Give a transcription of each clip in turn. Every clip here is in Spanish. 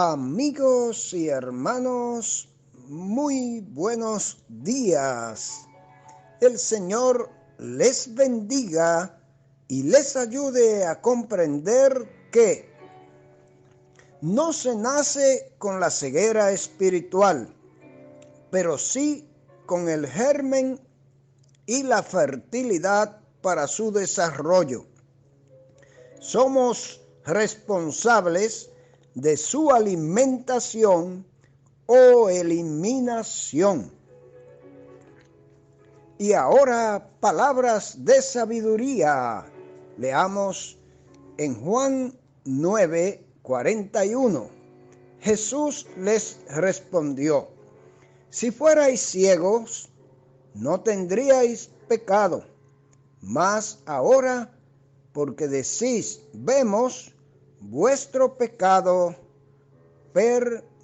Amigos y hermanos, muy buenos días. El Señor les bendiga y les ayude a comprender que no se nace con la ceguera espiritual, pero sí con el germen y la fertilidad para su desarrollo. Somos responsables de su alimentación o eliminación. Y ahora, palabras de sabiduría. Leamos en Juan 9:41. Jesús les respondió: si fuerais ciegos, no tendríais pecado, mas ahora, porque decís, vemos, vuestro pecado permanece.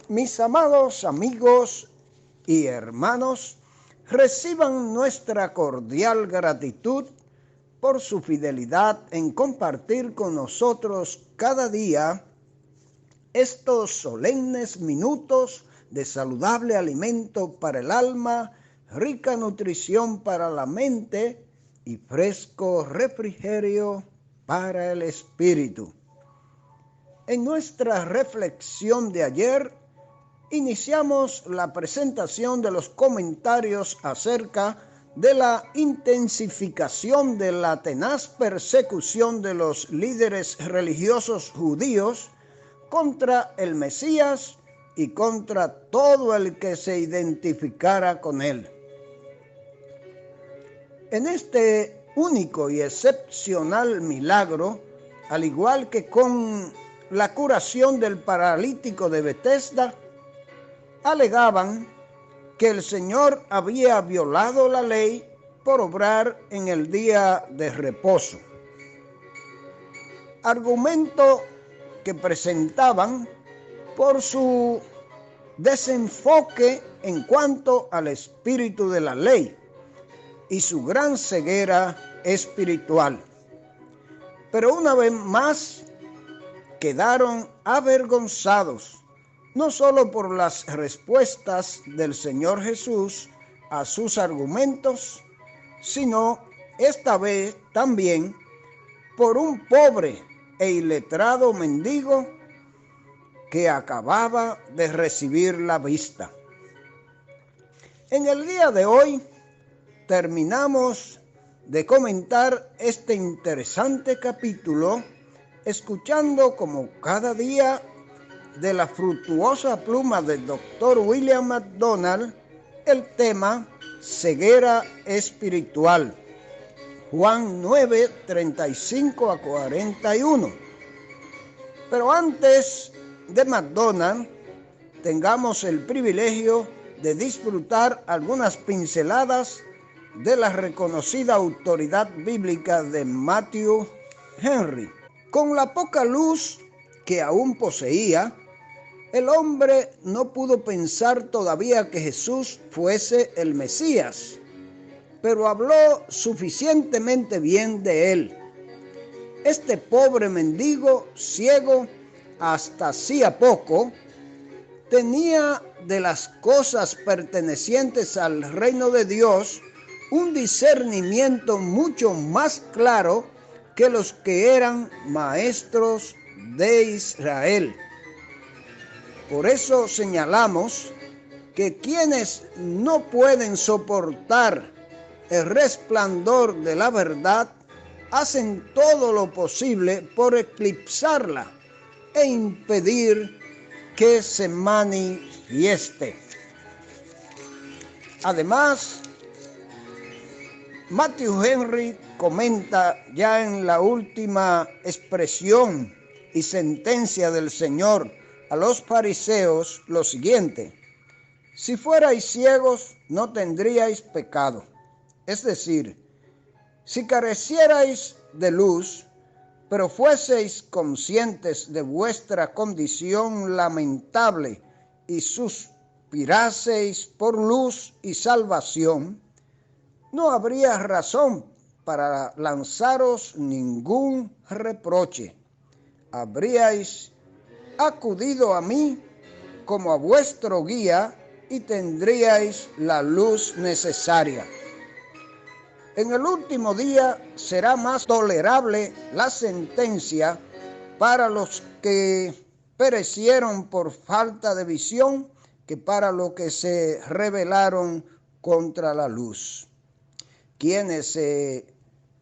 Mis amados amigos y hermanos, reciban nuestra cordial gratitud por su fidelidad en compartir con nosotros cada día estos solemnes minutos de saludable alimento para el alma, rica nutrición para la mente y fresco refrigerio para el espíritu. En nuestra reflexión de ayer, iniciamos la presentación de los comentarios acerca de la intensificación de la tenaz persecución de los líderes religiosos judíos contra el Mesías y contra todo el que se identificara con él. En este único y excepcional milagro, al igual que con la curación del paralítico de Betesda, alegaban que el Señor había violado la ley por obrar en el día de reposo. Argumento que presentaban por su desenfoque en cuanto al espíritu de la ley y su gran ceguera espiritual. Pero una vez más quedaron avergonzados, no solo por las respuestas del Señor Jesús a sus argumentos, sino esta vez también por un pobre e iletrado mendigo que acababa de recibir la vista. En el día de hoy terminamos de comentar este interesante capítulo, escuchando como cada día de la fructuosa pluma del Dr. William MacDonald el tema ceguera espiritual. Juan 9:35-41. Pero antes de MacDonald, tengamos el privilegio de disfrutar algunas pinceladas de la reconocida autoridad bíblica de Matthew Henry. Con la poca luz que aún poseía, el hombre no pudo pensar todavía que Jesús fuese el Mesías, pero habló suficientemente bien de él. Este pobre mendigo ciego hasta hacía poco tenía de las cosas pertenecientes al reino de Dios un discernimiento mucho más claro que los que eran maestros de Israel. Por eso señalamos que quienes no pueden soportar el resplandor de la verdad hacen todo lo posible por eclipsarla e impedir que se manifieste. Además, Matthew Henry comenta ya en la última expresión y sentencia del Señor a los fariseos lo siguiente: si fuerais ciegos, no tendríais pecado. Es decir, si carecierais de luz, pero fueseis conscientes de vuestra condición lamentable y suspiraseis por luz y salvación, no habría razón para lanzaros ningún reproche. habríais acudido a mí como a vuestro guía y tendríais la luz necesaria. En el último día será más tolerable la sentencia para los que perecieron por falta de visión que para los que se rebelaron contra la luz. Quienes se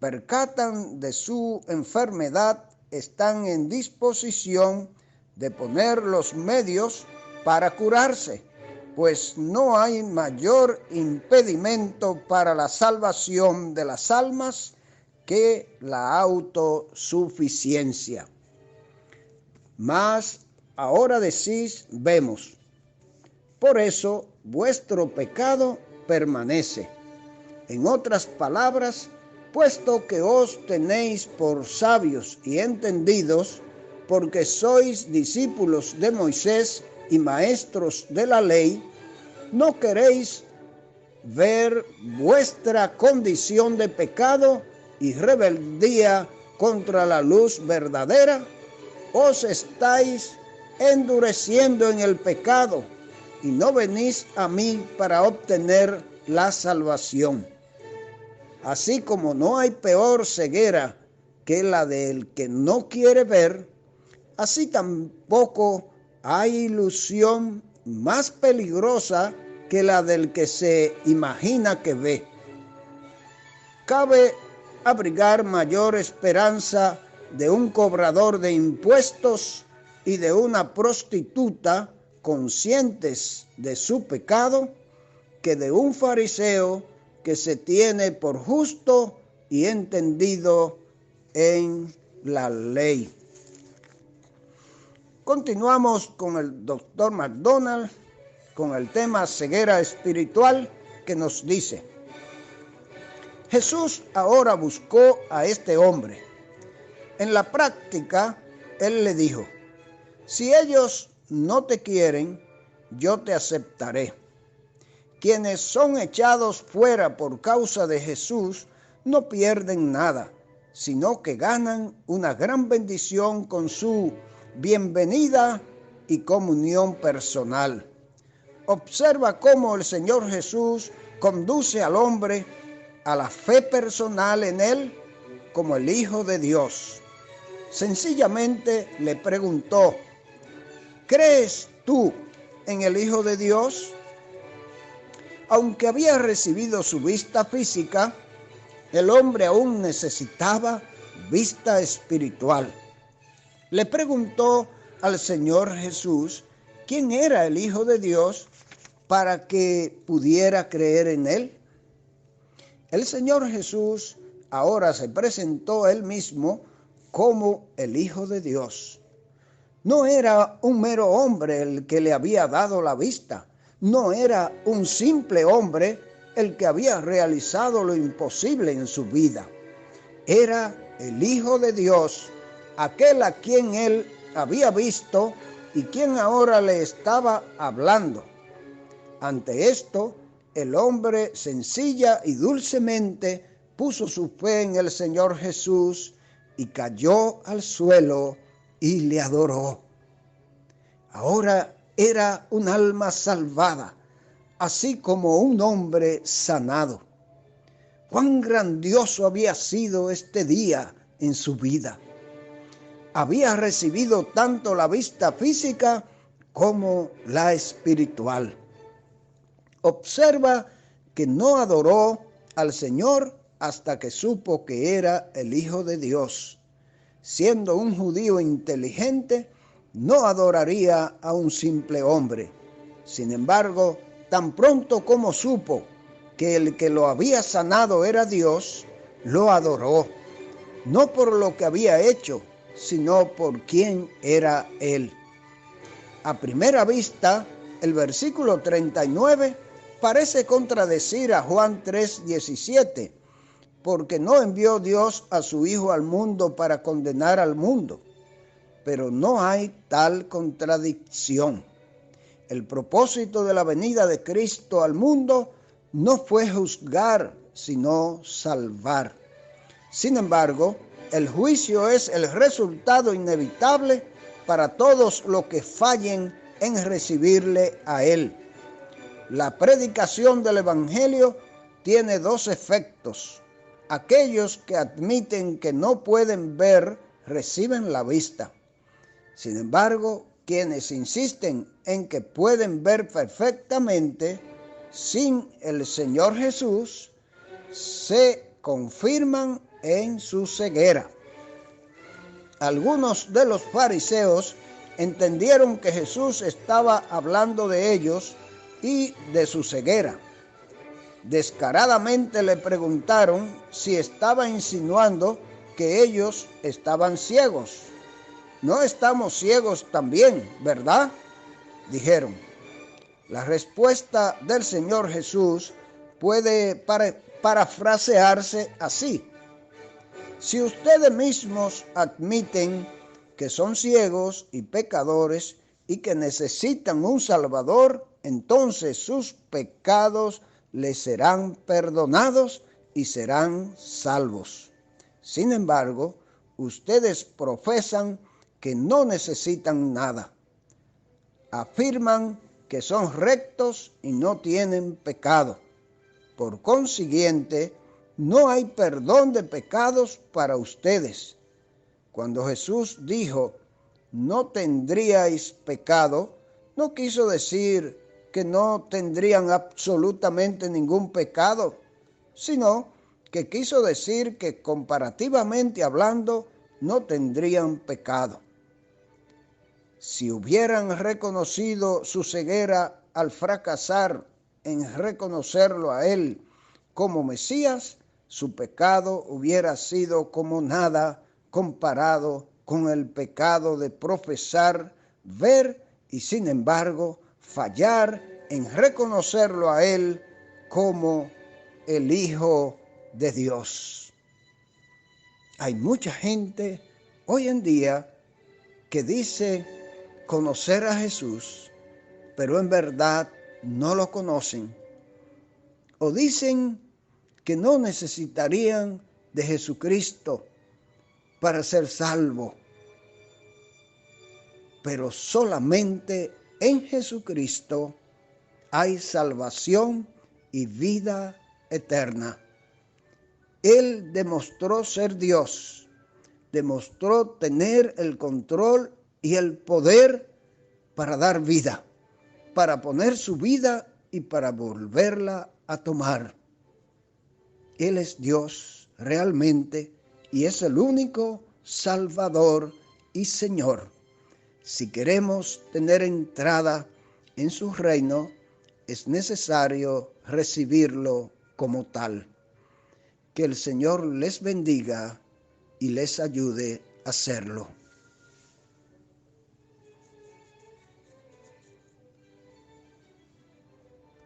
percatan de su enfermedad están en disposición de poner los medios para curarse, pues no hay mayor impedimento para la salvación de las almas que la autosuficiencia. Mas ahora decís, vemos, por eso vuestro pecado permanece. En otras palabras, puesto que os tenéis por sabios y entendidos, porque sois discípulos de Moisés y maestros de la ley, ¿no queréis ver vuestra condición de pecado y rebeldía contra la luz verdadera? Os estáis endureciendo en el pecado y no venís a mí para obtener la salvación. Así como no hay peor ceguera que la del que no quiere ver, así tampoco hay ilusión más peligrosa que la del que se imagina que ve. Cabe abrigar mayor esperanza de un cobrador de impuestos y de una prostituta conscientes de su pecado que de un fariseo que se tiene por justo y entendido en la ley. Continuamos con el doctor McDonald con el tema ceguera espiritual, que nos dice: Jesús ahora buscó a este hombre. En la práctica, él le dijo: si ellos no te quieren, yo te aceptaré. Quienes son echados fuera por causa de Jesús no pierden nada, sino que ganan una gran bendición con su bienvenida y comunión personal. Observa cómo el Señor Jesús conduce al hombre a la fe personal en Él como el Hijo de Dios. Sencillamente le preguntó: ¿crees tú en el Hijo de Dios? Aunque había recibido su vista física, el hombre aún necesitaba vista espiritual. Le preguntó al Señor Jesús quién era el Hijo de Dios para que pudiera creer en Él. El Señor Jesús ahora se presentó Él mismo como el Hijo de Dios. No era un mero hombre el que le había dado la vista. No era un simple hombre el que había realizado lo imposible en su vida. Era el Hijo de Dios, aquel a quien él había visto y quien ahora le estaba hablando. Ante esto, el hombre sencilla y dulcemente puso su fe en el Señor Jesús y cayó al suelo y le adoró. Ahora era un alma salvada, así como un hombre sanado. Cuán grandioso había sido este día en su vida. Había recibido tanto la vista física como la espiritual. Observa que no adoró al Señor hasta que supo que era el Hijo de Dios. Siendo un judío inteligente, no adoraría a un simple hombre. Sin embargo, tan pronto como supo que el que lo había sanado era Dios, lo adoró, no por lo que había hecho, sino por quién era Él. A primera vista, el versículo 39 parece contradecir a Juan 3:17, porque no envió Dios a su Hijo al mundo para condenar al mundo. Pero no hay tal contradicción. El propósito de la venida de Cristo al mundo no fue juzgar, sino salvar. Sin embargo, El juicio es el resultado inevitable para todos los que fallen en recibirle a Él. La predicación del Evangelio tiene dos efectos. Aquellos que admiten que no pueden ver, reciben la vista. Sin embargo, quienes insisten en que pueden ver perfectamente sin el Señor Jesús, se confirman en su ceguera. Algunos de los fariseos entendieron que Jesús estaba hablando de ellos y de su ceguera. Descaradamente le preguntaron si estaba insinuando que ellos estaban ciegos. ¿No estamos ciegos también, verdad?, dijeron. La respuesta del Señor Jesús puede parafrasearse así: si ustedes mismos admiten que son ciegos y pecadores y que necesitan un Salvador, entonces sus pecados les serán perdonados y serán salvos. Sin embargo, ustedes profesan que no necesitan nada. Afirman que son rectos y no tienen pecado. Por consiguiente, no hay perdón de pecados para ustedes. Cuando Jesús dijo, no tendríais pecado, no quiso decir que no tendrían absolutamente ningún pecado, sino que quiso decir que comparativamente hablando, no tendrían pecado. Si hubieran reconocido su ceguera al fracasar en reconocerlo a Él como Mesías, su pecado hubiera sido como nada comparado con el pecado de profesar, ver y sin embargo fallar en reconocerlo a Él como el Hijo de Dios. Hay mucha gente hoy en día que dice conocer a Jesús, pero en verdad no lo conocen. O dicen que no necesitarían de Jesucristo para ser salvo, pero solamente en Jesucristo hay salvación y vida eterna. Él demostró ser Dios, demostró tener el control y el poder para dar vida, para poner su vida y para volverla a tomar. Él es Dios realmente y es el único Salvador y Señor. Si queremos tener entrada en su reino, es necesario recibirlo como tal. Que el Señor les bendiga y les ayude a hacerlo.